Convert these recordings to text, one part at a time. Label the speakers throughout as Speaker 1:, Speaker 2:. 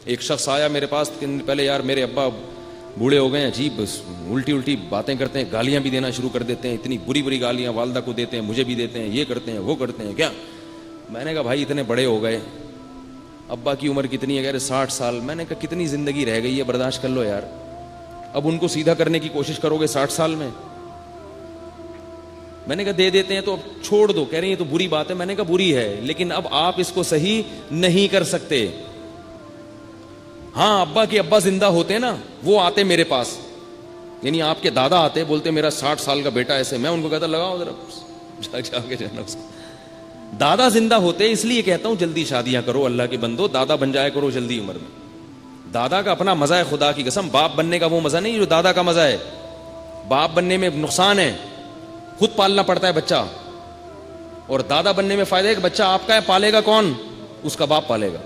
Speaker 1: ایک شخص آیا میرے پاس پہلے، یار میرے ابا بوڑھے ہو گئے ہیں، عجیب الٹی الٹی باتیں کرتے ہیں، گالیاں بھی دینا شروع کر دیتے ہیں، اتنی بری بری گالیاں والدہ کو دیتے ہیں، مجھے بھی دیتے ہیں، یہ کرتے ہیں وہ کرتے ہیں کیا. میں نے کہا بھائی اتنے بڑے ہو گئے، ابا کی عمر کتنی ہے؟ کہہ رہے 60 سال. میں نے کہا کتنی زندگی رہ گئی ہے، برداشت کر لو یار. اب ان کو سیدھا کرنے کی کوشش کرو گے 60 سال میں؟ میں نے کہا دے دیتے ہیں تو اب چھوڑ دو. کہہ رہے ہیں یہ تو بری بات ہے. میں نے کہا بری ہے لیکن اب آپ اس کو صحیح نہیں کر سکتے. ہاں ابا کے ابا زندہ ہوتے نا، وہ آتے میرے پاس، یعنی آپ کے دادا آتے، بولتے میرا 60 سال کا بیٹا ایسے. میں ان کو کہتا لگاؤ ذرا جا کے جانا اس کو. دادا زندہ ہوتے، اس لیے کہتا ہوں جلدی شادیاں کرو اللہ کے بندو، دادا بن جایا کرو جلدی عمر میں. دادا کا اپنا مزہ ہے، خدا کی قسم. باپ بننے کا وہ مزہ نہیں جو دادا کا مزہ ہے. باپ بننے میں نقصان ہے، خود پالنا پڑتا ہے بچہ، اور دادا بننے میں فائدہ ہے کہ بچہ آپ کا ہے، پالے گا کون؟ اس کا باپ پالے گا.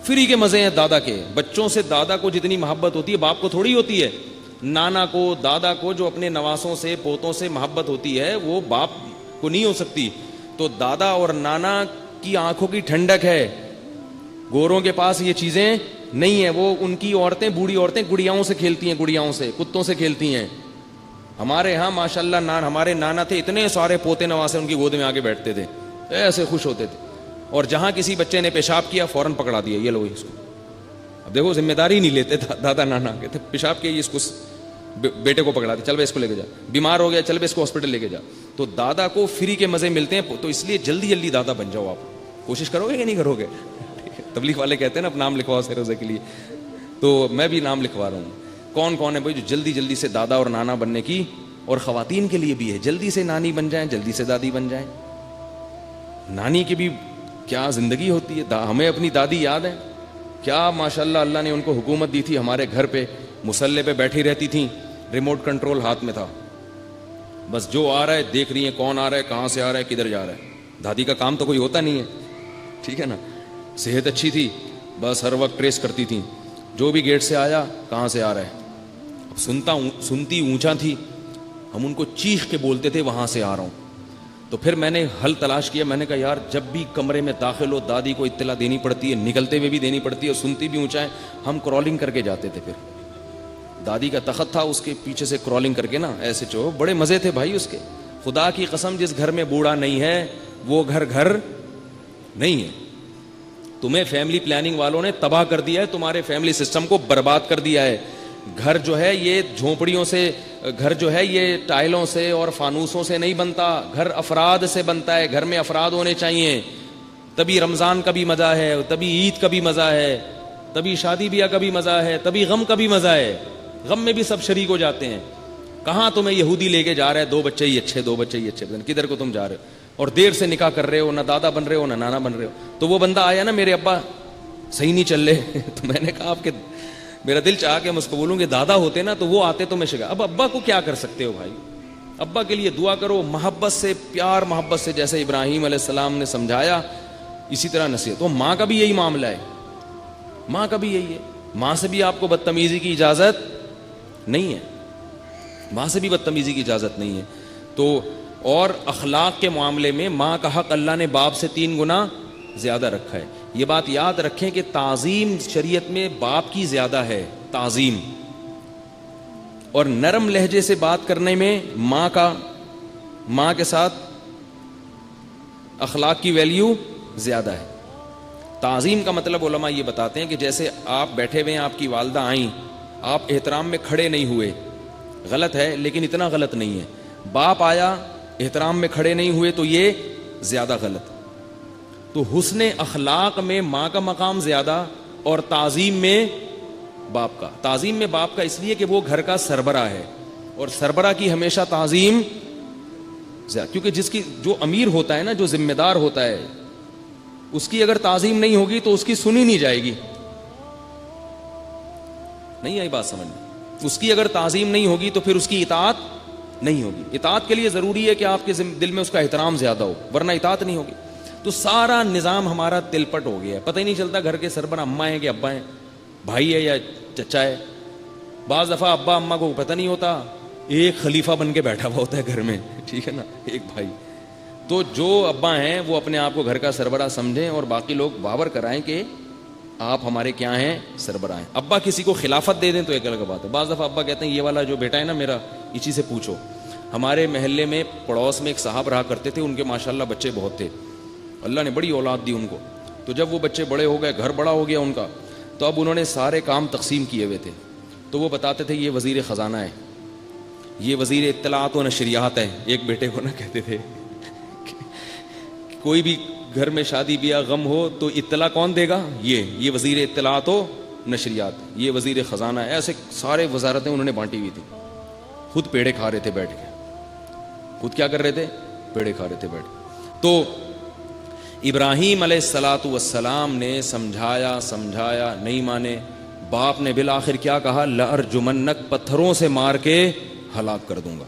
Speaker 1: فری کے مزے ہیں دادا کے. بچوں سے دادا کو جتنی محبت ہوتی ہے باپ کو تھوڑی ہوتی ہے. نانا کو، دادا کو جو اپنے نواسوں سے، پوتوں سے محبت ہوتی ہے وہ باپ کو نہیں ہو سکتی. تو دادا اور نانا کی آنکھوں کی ٹھنڈک ہے. گوروں کے پاس یہ چیزیں نہیں ہیں. وہ ان کی عورتیں، بوڑھی عورتیں گڑیاؤں سے کھیلتی ہیں، گڑیاؤں سے، کتوں سے کھیلتی ہیں. ہمارے ہاں ماشاءاللہ ہمارے نانا تھے، اتنے سارے پوتے نواسے ان کی گود میں آگے بیٹھتے تھے، ایسے خوش ہوتے تھے. اور جہاں کسی بچے نے پیشاب کیا فوراً پکڑا دیا، یہ لو اس کو. اب دیکھو ذمہ داری نہیں لیتے دادا نانا، کہتے پیشاب کیا اس کو بیٹے کو پکڑا دیا، چل بھائی اس کو لے کے جا. بیمار ہو گیا، چل بھائی اس کو ہاسپٹل لے کے جا. تو دادا کو فری کے مزے ملتے ہیں. تو اس لیے جلدی جلدی دادا بن جاؤ. آپ کوشش کرو گے کہ نہیں کرو گے؟ تبلیغ والے کہتے ہیں نا اب نام لکھواؤ سہ روزے کے لیے، تو میں بھی نام لکھوا رہا ہوں. کون کون ہے بھائی جو جلدی جلدی سے دادا اور نانا بننے کی؟ اور خواتین کے لیے بھی ہے، جلدی سے نانی بن جائیں، جلدی سے دادی بن جائیں. نانی کی بھی کیا زندگی ہوتی ہے. ہمیں اپنی دادی یاد ہے کیا ماشاءاللہ اللہ نے ان کو حکومت دی تھی. ہمارے گھر پہ مصلے پہ بیٹھی رہتی تھیں، ریموٹ کنٹرول ہاتھ میں تھا، بس جو آ رہا ہے دیکھ رہی ہیں کون آ رہا ہے، کہاں سے آ رہا ہے، کدھر جا رہا ہے. دادی کا کام تو کوئی ہوتا نہیں ہے، ٹھیک ہے نا. صحت اچھی تھی، بس ہر وقت ٹریس کرتی تھیں جو بھی گیٹ سے آیا کہاں سے آ رہا ہے. اب سنتی اونچا تھی، ہم ان کو چیخ کے بولتے تھے وہاں سے آ رہا ہوں. تو پھر میں نے حل تلاش کیا. میں نے کہا یار جب بھی کمرے میں داخل ہو دادی کو اطلاع دینی پڑتی ہے، نکلتے ہوئے بھی دینی پڑتی ہے، اور سنتی بھی اونچا ہے. ہم کرالنگ کر کے جاتے تھے. پھر دادی کا تخت تھا، اس کے پیچھے سے کرالنگ کر کے نا ایسے چو، بڑے مزے تھے بھائی اس کے. خدا کی قسم جس گھر میں بوڑھا نہیں ہے وہ گھر نہیں ہے. تمہیں فیملی پلاننگ والوں نے تباہ کر دیا ہے، تمہارے فیملی سسٹم کو برباد کر دیا ہے. گھر جو ہے یہ جھونپڑیوں سے، گھر جو ہے یہ ٹائلوں سے اور فانوسوں سے نہیں بنتا. گھر افراد سے بنتا ہے. گھر میں افراد ہونے چاہیے، تبھی رمضان کا بھی مزہ ہے، تبھی عید کا بھی مزہ ہے، تبھی شادی بیاہ کا بھی مزہ ہے، تبھی غم کا بھی مزہ ہے. غم میں بھی سب شریک ہو جاتے ہیں. کہاں تمہیں یہودی لے کے جا رہا ہے، 2 بچے ہی اچھے، 2 بچے ہی اچھے، کدھر کو تم جا رہے ہو؟ اور دیر سے نکاح کر رہے ہو، نہ دادا بن رہے ہو نہ نانا بن رہے ہو. تو وہ بندہ آیا نا میرے ابا صحیح نہیں چل رہے تو میں نے کہا آپ کے، میرا دل چاہ کے میں اس کو بولوں گے دادا ہوتے نا تو وہ آتے تو میں شکا. اب ابا کو کیا کر سکتے ہو بھائی؟ ابا کے لیے دعا کرو، محبت سے، پیار محبت سے، جیسے ابراہیم علیہ السلام نے سمجھایا اسی طرح نصیحت. تو ماں کا بھی یہی معاملہ ہے، ماں کا بھی یہی ہے. ماں سے بھی آپ کو بدتمیزی کی اجازت نہیں ہے، ماں سے بھی بدتمیزی کی اجازت نہیں ہے. تو اور اخلاق کے معاملے میں ماں کا حق اللہ نے باپ سے 3 گنا زیادہ رکھا ہے. یہ بات یاد رکھیں کہ تعظیم شریعت میں باپ کی زیادہ ہے، تعظیم. اور نرم لہجے سے بات کرنے میں ماں کے ساتھ اخلاق کی ویلیو زیادہ ہے. تعظیم کا مطلب علماء یہ بتاتے ہیں کہ جیسے آپ بیٹھے ہوئے ہیں، آپ کی والدہ آئیں، آپ احترام میں کھڑے نہیں ہوئے، غلط ہے لیکن اتنا غلط نہیں ہے. باپ آیا احترام میں کھڑے نہیں ہوئے تو یہ زیادہ غلط. تو حسن اخلاق میں ماں کا مقام زیادہ، اور تعظیم میں باپ کا. تعظیم میں باپ کا اس لیے کہ وہ گھر کا سربراہ ہے، اور سربراہ کی ہمیشہ تعظیم زیادہ، کیونکہ جس کی جو امیر ہوتا ہے نا، جو ذمہ دار ہوتا ہے، اس کی اگر تعظیم نہیں ہوگی تو اس کی سنی نہیں جائے گی. نہیں آئی بات سمجھ میں؟ اس کی اگر تعظیم نہیں ہوگی تو پھر اس کی اطاعت نہیں ہوگی. اطاعت کے لیے ضروری ہے کہ آپ کے دل میں اس کا احترام زیادہ ہو، ورنہ اطاعت نہیں ہوگی. تو سارا نظام ہمارا تلپٹ ہو گیا ہے. پتہ ہی نہیں چلتا گھر کے سربراہ اماں ہیں کہ ابا ہیں، بھائی ہے یا چچا ہے. بعض دفعہ ابا اماں کو پتہ نہیں ہوتا، ایک خلیفہ بن کے بیٹھا ہوا ہوتا ہے گھر میں، ٹھیک ہے نا، ایک بھائی. تو جو ابا ہیں وہ اپنے آپ کو گھر کا سربراہ سمجھیں اور باقی لوگ باور کرائیں کہ آپ ہمارے کیا ہیں؟ سربراہ ہیں. ابا کسی کو خلافت دے دیں تو ایک الگ بات ہے. بعض دفعہ ابا کہتے ہیں یہ والا جو بیٹا ہے نا میرا, اسی سے پوچھو. ہمارے محلے میں پڑوس میں ایک صاحب رہا کرتے تھے, ان کے ماشاءاللہ بچے بہت تھے, اللہ نے بڑی اولاد دی ان کو. تو جب وہ بچے بڑے ہو گئے, گھر بڑا ہو گیا ان کا, تو اب انہوں نے سارے کام تقسیم کیے ہوئے تھے. تو وہ بتاتے تھے یہ وزیر خزانہ ہے, یہ وزیر اطلاعات و نشریات ہے. ایک بیٹے کو نہ کہتے تھے کوئی بھی گھر میں شادی بیاہ غم ہو تو اطلاع کون دے گا؟ یہ وزیر اطلاعات و نشریات, یہ وزیر خزانہ ہے. ایسے سارے وزارتیں انہوں نے بانٹی ہوئی تھی. خود پیڑے کھا رہے تھے بیٹھ کے. خود کیا کر رہے تھے؟ پیڑے کھا رہے تھے بیٹھ کے. تو ابراہیم علیہ الصلاۃ والسلام نے سمجھایا نہیں مانے. باپ نے بالآخر کیا کہا؟ لأرجمنک, پتھروں سے مار کے ہلاک کر دوں گا.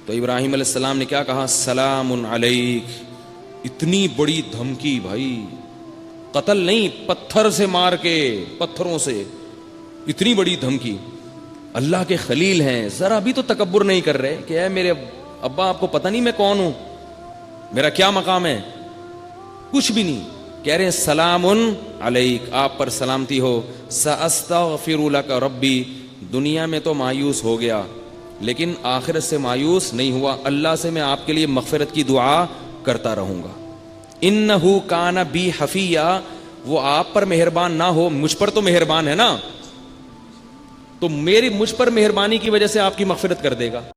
Speaker 1: تو ابراہیم علیہ السلام نے کیا کہا؟ سلام علیک. اتنی بڑی دھمکی بھائی, قتل نہیں, پتھر سے مار کے, پتھروں سے اتنی بڑی دھمکی. اللہ کے خلیل ہیں, ذرا بھی تو تکبر نہیں کر رہے کہ اے میرے ابا آپ کو پتہ نہیں میں کون ہوں, میرا کیا مقام ہے؟ کچھ بھی نہیں. کہہ رہے ہیں سلام علیک, آپ پر سلامتی ہو. ساستغفر لک ربی, دنیا میں تو مایوس ہو گیا لیکن آخرت سے مایوس نہیں ہوا. اللہ سے میں آپ کے لیے مغفرت کی دعا کرتا رہوں گا. انہو کان بی حفیہ, وہ آپ پر مہربان نہ ہو, مجھ پر تو مہربان ہے نا, تو مجھ پر مہربانی کی وجہ سے آپ کی مغفرت کر دے گا.